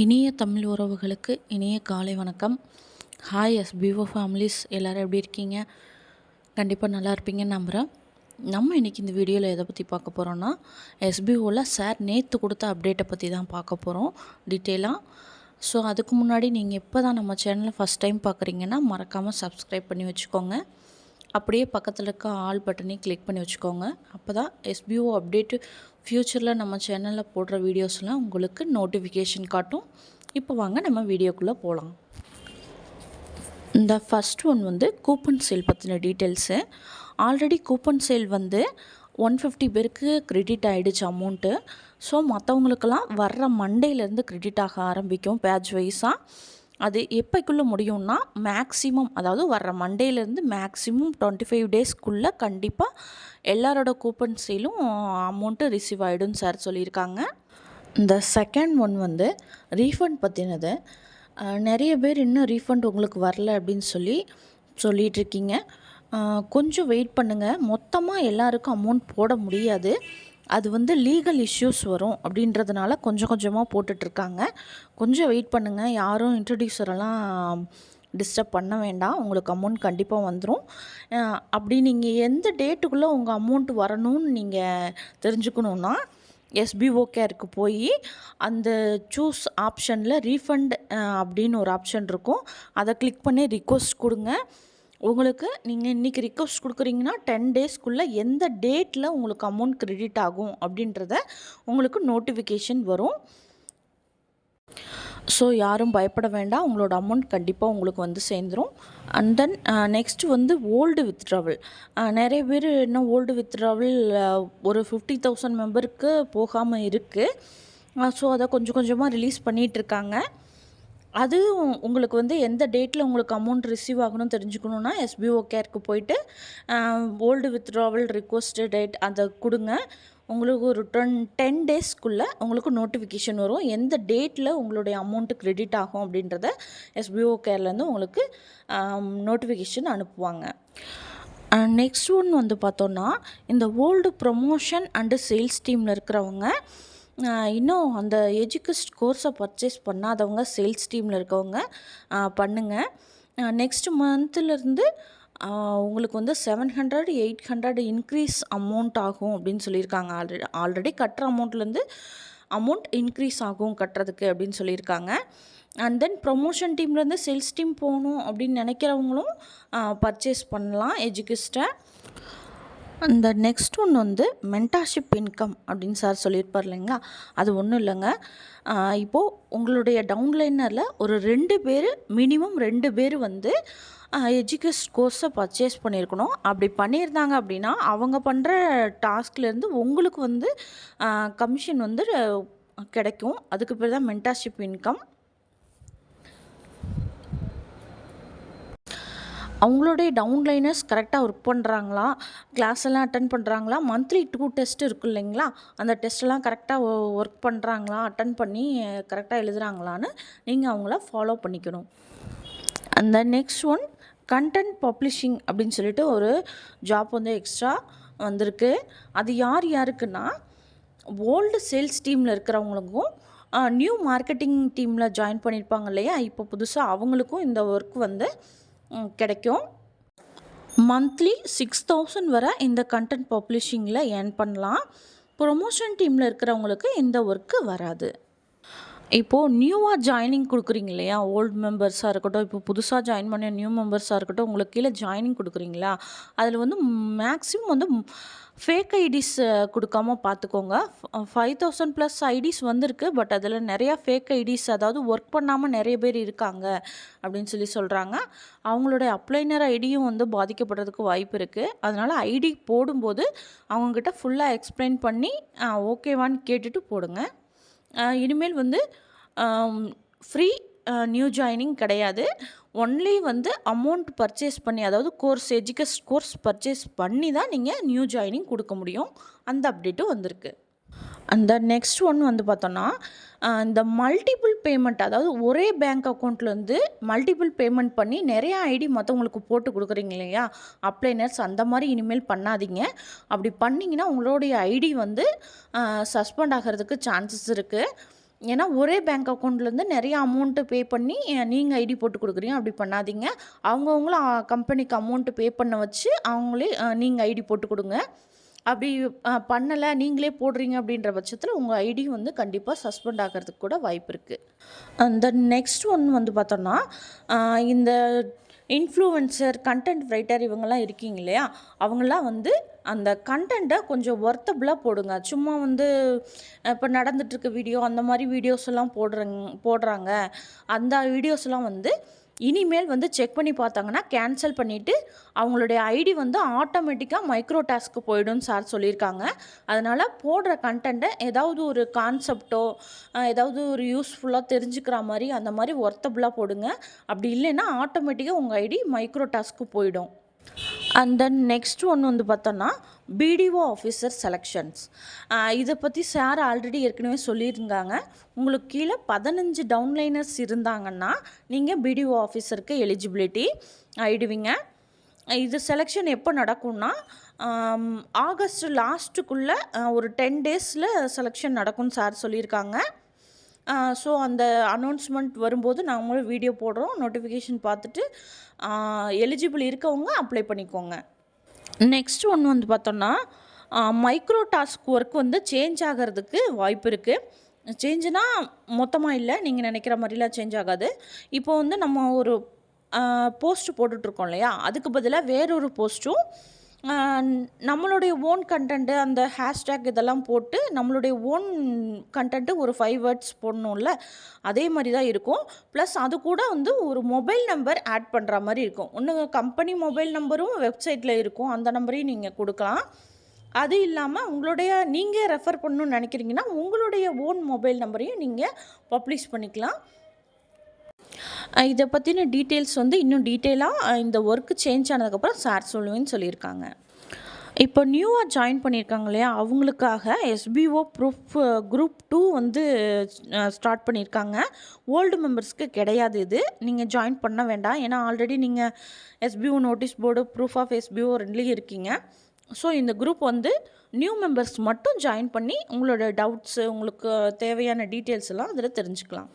இனிய தமிழ் உறவுகளுக்கு இனிய காலை வணக்கம். ஹாய் எஸ்பிஓ ஃபேமிலிஸ், எல்லோரும் எப்படி இருக்கீங்க? கண்டிப்பாக நல்லா இருப்பீங்கன்னு நம்புகிறேன். நம்ம இன்றைக்கி இந்த வீடியோவில் எதை பற்றி பார்க்க போகிறோன்னா, எஸ்பிஓவில் சார் நேற்று கொடுத்த அப்டேட்டை பற்றி தான் பார்க்க போகிறோம் டீட்டெயிலாக. ஸோ அதுக்கு முன்னாடி நீங்கள் இப்போ தான் நம்ம சேனலை ஃபஸ்ட் டைம் பார்க்குறீங்கன்னா மறக்காமல் சப்ஸ்கிரைப் பண்ணி வச்சுக்கோங்க. அப்படியே பக்கத்தில் இருக்க ஆல் பட்டனையும் கிளிக் பண்ணி வச்சுக்கோங்க. அப்போ தான் எஸ்பிஓ அப்டேட்டு ஃப்யூச்சரில் நம்ம சேனலில் போடுற வீடியோஸ்லாம் உங்களுக்கு நோட்டிஃபிகேஷன் காட்டும். இப்போ வாங்க நம்ம வீடியோக்குள்ளே போகலாம். இந்த ஃபஸ்ட் ஒன் கூப்பன் சேல் பற்றின டீட்டெயில்ஸு. ஆல்ரெடி கூப்பன் சேல் 150 பேருக்கு கிரெடிட் ஆகிடுச்சு அமௌண்ட்டு. ஸோ மற்றவங்களுக்கெல்லாம் வர்ற மண்டேலேருந்து கிரெடிட் ஆக ஆரம்பிக்கும் பேட்ச் வைஸாக. அது எப்போக்குள்ளே முடியும்னா மேக்ஸிமம், அதாவது வர்ற மண்டேலேருந்து மேக்ஸிமம் 25 டேஸ்க்குள்ளே கண்டிப்பாக எல்லாரோட கூப்பன் சேலும் அமௌண்ட்டு ரிசீவ் ஆகிடும்னு சார் சொல்லியிருக்காங்க. இந்த செகண்ட் ஒன் ரீஃபண்ட் பற்றினது. நிறைய பேர் இன்னும் ரீஃபண்ட் உங்களுக்கு வரல அப்படின்னு சொல்லிகிட்ருக்கீங்க. கொஞ்சம் வெயிட் பண்ணுங்கள். மொத்தமாக எல்லாருக்கும் அமௌண்ட் போட முடியாது. அது லீகல் இஷ்யூஸ் வரும் அப்படின்றதுனால கொஞ்சம் கொஞ்சமாக போட்டுட்ருக்காங்க. கொஞ்சம் வெயிட் பண்ணுங்கள். யாரும் இன்ட்ரடியூசரெல்லாம் டிஸ்டர்ப் பண்ண வேண்டாம். உங்களுக்கு அமௌண்ட் கண்டிப்பாக வந்துடும். அப்படி நீங்கள் எந்த டேட்டுக்குள்ளே உங்கள் அமௌண்ட் வரணும்னு நீங்கள் தெரிஞ்சுக்கணுன்னா எஸ்பிஓ கேருக்கு போய் அந்த சூஸ் ஆப்ஷனில் ரீஃபண்ட் அப்படின்னு ஒரு ஆப்ஷன் இருக்கும். அதை கிளிக் பண்ணி ரிக்வெஸ்ட் கொடுங்க. உங்களுக்கு நீங்கள் இன்றைக்கி ரிக்வெஸ்ட் கொடுக்குறீங்கன்னா 10 டேஸ்க்குள்ளே எந்த டேட்டில் உங்களுக்கு அமௌண்ட் கிரெடிட் ஆகும் அப்படின்றத உங்களுக்கு நோட்டிஃபிகேஷன் வரும். ஸோ யாரும் பயப்பட வேண்டாம். உங்களோட அமௌண்ட் கண்டிப்பாக உங்களுக்கு சேர்ந்துடும். And then next old withdrawal. நிறைய பேர் இன்னும் ஓல்டு வித்ட்ராவல் ஒரு 50,000 மெம்பருக்கு போகாமல் இருக்குது. ஸோ அதை கொஞ்சம் கொஞ்சமாக ரிலீஸ் பண்ணிகிட்ருக்காங்க. அது உங்களுக்கு எந்த டேட்டில் உங்களுக்கு அமௌண்ட் ரிசீவ் ஆகணும்னு தெரிஞ்சுக்கணுன்னா எஸ்பிஓ கேருக்கு போயிட்டு ஓல்டு வித்ட்ராவல் ரிக்வெஸ்ட் டேட் அதை கொடுங்க. உங்களுக்கு ஒரு 10 டேஸ்க்குள்ளே உங்களுக்கு நோட்டிஃபிகேஷன் வரும். எந்த டேட்டில் உங்களுடைய அமௌண்ட்டு கிரெடிட் ஆகும் அப்படின்றத எஸ்பிஓ கேர்லேருந்து உங்களுக்கு நோட்டிஃபிகேஷன் அனுப்புவாங்க. நெக்ஸ்ட் ஒன் பார்த்தோன்னா, இந்த ஓல்டு ப்ரொமோஷன் அண்டு சேல்ஸ் டீமில் இருக்கிறவங்க இன்னும் அந்த எஜுகேஸ்ட் கோர்ஸை பர்ச்சேஸ் பண்ணாதவங்க சேல்ஸ் டீமில் இருக்கவங்க பண்ணுங்கள். நெக்ஸ்ட் மந்த்துலேருந்து உங்களுக்கு 700 800 இன்க்ரீஸ் அமௌண்ட் ஆகும் அப்படின்னு சொல்லியிருக்காங்க. ஆல்ரெடி கட்டுற அமௌண்ட்லேருந்து அமௌண்ட் இன்க்ரீஸ் ஆகும் கட்டுறதுக்கு அப்படின்னு சொல்லியிருக்காங்க. அண்ட் தென் ப்ரொமோஷன் டீம்லேருந்து சேல்ஸ் டீம் போகணும் அப்படின்னு நினைக்கிறவங்களும் பர்ச்சேஸ் பண்ணலாம் எஜுகேஸ்ட்டை. அந்த நெக்ஸ்ட் ஒன் மென்டார்ஷிப் இன்கம் அப்படின்னு சார் சொல்லியிருப்பார் இல்லைங்களா? அது ஒன்றும் இல்லைங்க. இப்போது உங்களுடைய டவுன்லைனரில் ஒரு 2 பேர், மினிமம் 2 பேர் எஜுகேஷன் கோர்ஸை பர்ச்சேஸ் பண்ணியிருக்கணும். அப்படி பண்ணியிருந்தாங்க அப்படின்னா அவங்க பண்ணுற டாஸ்க்லேருந்து உங்களுக்கு கமிஷன் கிடைக்கும். அதுக்கு பேர் தான் மென்டார்ஷிப் இன்கம். அவங்களுடைய டவுன்லைனர்ஸ் கரெக்டாக ஒர்க் பண்ணுறாங்களா, கிளாஸ் எல்லாம் அட்டன் பண்ணுறாங்களா, மந்த்லி 2 டெஸ்ட் இருக்கும் இல்லைங்களா, அந்த டெஸ்ட்டெல்லாம் கரெக்டாக ஒர்க் பண்ணுறாங்களா, அட்டன் பண்ணி கரெக்டாக எழுதுகிறாங்களான்னு நீங்கள் அவங்கள ஃபாலோ பண்ணிக்கணும். அந்த நெக்ஸ்ட் ஒன் கண்டென்ட் பப்ளிஷிங் அப்படின்னு சொல்லிட்டு ஒரு ஜாப் எக்ஸ்ட்ரா வந்திருக்கு. அது யாருக்குன்னா, ஓல்டு சேல்ஸ் டீமில் இருக்கிறவங்களுக்கும் நியூ மார்க்கெட்டிங் டீமில் ஜாயின் பண்ணியிருப்பாங்க இல்லையா, இப்போ புதுசாக அவங்களுக்கும் இந்த ஒர்க் கிடைக்கும். மந்த்லி 6,000 வரை இந்த கண்டென்ட் பப்ளிஷிங்கில் ஏர்ன் பண்ணலாம். ப்ரொமோஷன் டீமில் இருக்கிறவங்களுக்கு இந்த ஒர்க்கு வராது. இப்போது நியூவாக ஜாயினிங் கொடுக்குறீங்க இல்லையா, ஓல்டு மெம்பர்ஸாக இருக்கட்டும், இப்போ புதுசாக ஜாயின் பண்ண நியூ மெம்பர்ஸாக இருக்கட்டும், உங்களுக்கு கீழே ஜாயினிங் கொடுக்குறீங்களா, அதில் மேக்ஸிமம் ஃபேக் ஐடிஸ் கொடுக்காம பார்த்துக்கோங்க. 5,000+ ஐடிஸ் வந்திருக்கு. பட் அதில் நிறையா ஃபேக் ஐடிஸ், அதாவது ஒர்க் பண்ணாமல் நிறைய பேர் இருக்காங்க அப்படின்னு சொல்கிறாங்க. அவங்களுடைய அப்ளைனர் ஐடியும் பாதிக்கப்படுறதுக்கு வாய்ப்பு இருக்குது. அதனால் ஐடி போடும்போது அவங்கக்கிட்ட ஃபுல்லாக எக்ஸ்பிளைன் பண்ணி ஓகேவான்னு கேட்டுட்டு போடுங்க. இனிமேல் ஃப்ரீ நியூ ஜாயினிங் கிடையாது. ஒன்லி அமௌண்ட் பர்ச்சேஸ் பண்ணி, அதாவது எஜுகேஷன் கோர்ஸ் பர்ச்சேஸ் பண்ணி தான் நீங்கள் நியூ ஜாயினிங் கொடுக்க முடியும். அந்த அப்டேட்டும் வந்திருக்கு. அந்த நெக்ஸ்ட் ஒன் பார்த்தோன்னா, இந்த மல்டிபிள் பேமெண்ட், அதாவது ஒரே பேங்க் அக்கௌண்ட்லேருந்து மல்டிபிள் பேமெண்ட் பண்ணி நிறையா ஐடி மற்றவங்களுக்கு போட்டு கொடுக்குறீங்க இல்லையா அப்ளைனர்ஸ், அந்த மாதிரி இனிமேல் பண்ணாதீங்க. அப்படி பண்ணிங்கன்னா உங்களுடைய ஐடி சஸ்பெண்ட் ஆகிறதுக்கு சான்சஸ் இருக்குது. ஏன்னா ஒரே பேங்க் அக்கௌண்ட்லேருந்து நிறைய அமௌண்ட்டு பே பண்ணி நீங்கள் ஐடி போட்டு கொடுக்குறீங்க. அப்படி பண்ணாதீங்க. அவங்கவுங்களும் கம்பெனிக்கு அமௌண்ட்டு பே பண்ண வச்சு அவங்களே நீங்கள் ஐடி போட்டு கொடுங்க. அப்படி பண்ணலை, நீங்களே போடுறீங்க அப்படின்ற பட்சத்தில் உங்கள் ஐடி வந்து கண்டிப்பாக சஸ்பெண்ட் ஆகிறதுக்கு கூட வாய்ப்பு இருக்குது. அந்த நெக்ஸ்ட் ஒன் வந்து பார்த்தோன்னா, இந்த இன்ஃப்ளூயன்சர், கண்டென்ட் ரைட்டர் இவங்கெல்லாம் இருக்கீங்க இல்லையா, அவங்களாம் வந்து அந்த கண்டென்ட்டை கொஞ்சம் ஒர்த்தபுளாக போடுங்க. சும்மா வந்து இப்போ நடந்துட்டுருக்க வீடியோ அந்த மாதிரி வீடியோஸ் எல்லாம் போடுறாங்க. அந்த வீடியோஸ்லாம் வந்து இனிமேல் வந்து செக் பண்ணி பார்த்தாங்கன்னா கேன்சல் பண்ணிவிட்டு அவங்களுடைய ஐடி வந்து ஆட்டோமேட்டிக்காக மைக்ரோ டாஸ்க்கு போயிடும்னு சார் சொல்லியிருக்காங்க. அதனால் போடுற கண்டென்ட்டை ஏதாவது ஒரு கான்செப்டோ ஏதாவது ஒரு யூஸ்ஃபுல்லாக தெரிஞ்சுக்கிற மாதிரி அந்த மாதிரி ஒர்த்தபுளாக போடுங்க. அப்படி இல்லைன்னா ஆட்டோமேட்டிக்காக உங்கள் ஐடி மைக்ரோ டாஸ்க்கு போயிடும். அண்ட் தென் நெக்ஸ்ட் ஒன் வந்து பார்த்தோன்னா பிடிஓ ஆஃபீஸர் செலெக்ஷன்ஸ். இதை பற்றி சார் ஆல்ரெடி ஏற்கனவே சொல்லியிருந்தாங்க. உங்களுக்கு கீழே 15 டவுன்லைனர்ஸ் இருந்தாங்கன்னா நீங்கள் பிடிஓ ஆஃபீஸருக்கு எலிஜிபிலிட்டி ஆகிடுவீங்க. இது செலெக்ஷன் எப்போ நடக்கும்னா ஆகஸ்ட் லாஸ்ட்டுக்குள்ளே ஒரு 10 டேஸில் செலெக்ஷன் நடக்கும்னு சார் சொல்லியிருக்காங்க. ஸோ அந்த அனௌன்ஸ்மெண்ட் வரும்போது நாங்களும் வீடியோ போடுறோம். நோட்டிஃபிகேஷன் பார்த்துட்டு எலிஜிபிள் இருக்கவங்க அப்ளை பண்ணிக்கோங்க. நெக்ஸ்ட் ஒன்று வந்து பார்த்தோன்னா மைக்ரோ டாஸ்க் ஒர்க் வந்து சேஞ்ச் ஆகிறதுக்கு வாய்ப்பு இருக்குது. சேஞ்சுனா மொத்தமாக இல்லை, நீங்கள் நினைக்கிற மாதிரிலாம் சேஞ்ச் ஆகாது. இப்போ வந்து நம்ம ஒரு போஸ்ட்டு போட்டுட்ருக்கோம் இல்லையா, அதுக்கு பதிலாக வேறொரு போஸ்ட்டும் நம்மளுடைய ஓன் கண்டென்ட்டு அந்த ஹேஷ்டேக் இதெல்லாம் போட்டு நம்மளுடைய ஓன் கண்டென்ட்டு ஒரு 5 வேர்ட்ஸ் போடணும்ல, அதே மாதிரி தான் இருக்கும். ப்ளஸ் அது கூட வந்து ஒரு மொபைல் நம்பர் ஆட் பண்ணுற மாதிரி இருக்கும். ஒன்று கம்பெனி மொபைல் நம்பரும் வெப்சைட்டில் இருக்கும், அந்த நம்பரையும் நீங்கள் கொடுக்கலாம். அது இல்லாமல் நீங்கள் ரெஃபர் பண்ணணும்னு நினைக்கிறீங்கன்னா உங்களுடைய ஓன் மொபைல் நம்பரையும் நீங்கள் பப்ளிஷ் பண்ணிக்கலாம். இதை பற்றின டீட்டெயில்ஸ் வந்து இன்னும் டீட்டெயிலாக இந்த ஒர்க்கு சேஞ்ச் ஆனதுக்கப்புறம் சார் சொல்லுவேன்னு சொல்லியிருக்காங்க. இப்போ நியூவாக ஜாயின் பண்ணியிருக்காங்க இல்லையா, அவங்களுக்காக எஸ்பிஓ குரூப் 2 வந்து ஸ்டார்ட் பண்ணியிருக்காங்க. ஓல்டு மெம்பர்ஸ்க்கு கிடையாது இது, நீங்கள் ஜாயின் பண்ண வேண்டாம். ஏன்னா ஆல்ரெடி நீங்கள் SPO notice board, proof of SPO ரெண்டுலேயும் இருக்கீங்க. ஸோ இந்த குரூப் வந்து நியூ மெம்பர்ஸ் மட்டும் ஜாயின் பண்ணி உங்களோட டவுட்ஸு, உங்களுக்கு தேவையான டீட்டெயில்ஸ் எல்லாம் அதில் தெரிஞ்சுக்கலாம்.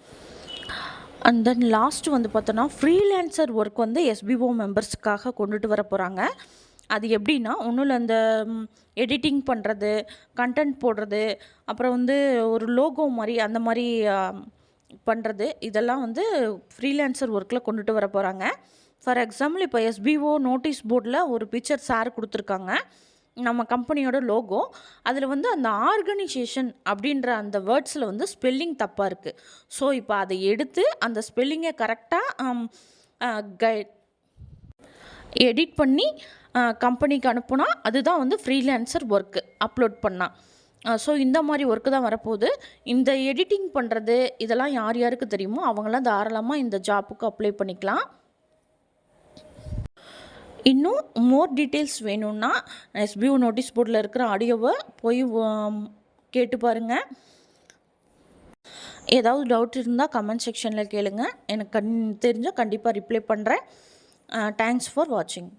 அண்ட் தென் லாஸ்ட் வந்து பார்த்தோன்னா ஃப்ரீலான்சர் ஒர்க் வந்து எஸ்பிஓ மெம்பர்ஸுக்காக கொண்டுட்டு வர போகிறாங்க. அது எப்படின்னா ஒன்றும் இல்லை, அந்த எடிட்டிங் பண்ணுறது, கண்டென்ட் போடுறது, அப்புறம் வந்து ஒரு லோகோ மாதிரி அந்த மாதிரி பண்ணுறது, இதெல்லாம் வந்து ஃப்ரீலான்சர் ஒர்க்கில் கொண்டுட்டு வர போகிறாங்க. ஃபார் எக்ஸாம்பிள் இப்போ எஸ்பிஓ நோட்டீஸ் போர்டில் ஒரு பிக்சர் சார் கொடுத்துருக்காங்க, நம்ம கம்பெனியோட லோகோ. அதில் வந்து அந்த ஆர்கனைசேஷன் அப்படின்ற அந்த வேர்ட்ஸில் வந்து ஸ்பெல்லிங் தப்பாக இருக்குது. ஸோ இப்போ அதை எடுத்து அந்த ஸ்பெல்லிங்கை கரெக்டாக எடிட் பண்ணி கம்பெனிக்கு அனுப்புனா அதுதான் வந்து ஃப்ரீலான்சர் ஒர்க்கு அப்லோட் பண்ணால். ஸோ இந்த மாதிரி ஒர்க்கு தான் வரப்போகுது. இந்த எடிட்டிங் பண்ணுறது இதெல்லாம் யார் யாருக்கு தெரியுமோ அவங்களாம் தாராளமாக இந்த ஜாப்புக்கு அப்ளை பண்ணிக்கலாம். இன்னும் மோர் டீட்டெயில்ஸ் வேணும்னா எஸ்பிஓ நோட்டீஸ் போர்டில் இருக்கிற ஆடியோவை போய் கேட்டு பாருங்கள். ஏதாவது டவுட் இருந்தால் கமெண்ட் செக்ஷனில் கேளுங்க, எனக்கு தெரிஞ்சால் கண்டிப்பாக ரிப்ளை பண்ணுறேன். தேங்க்ஸ் ஃபார் வாட்சிங்.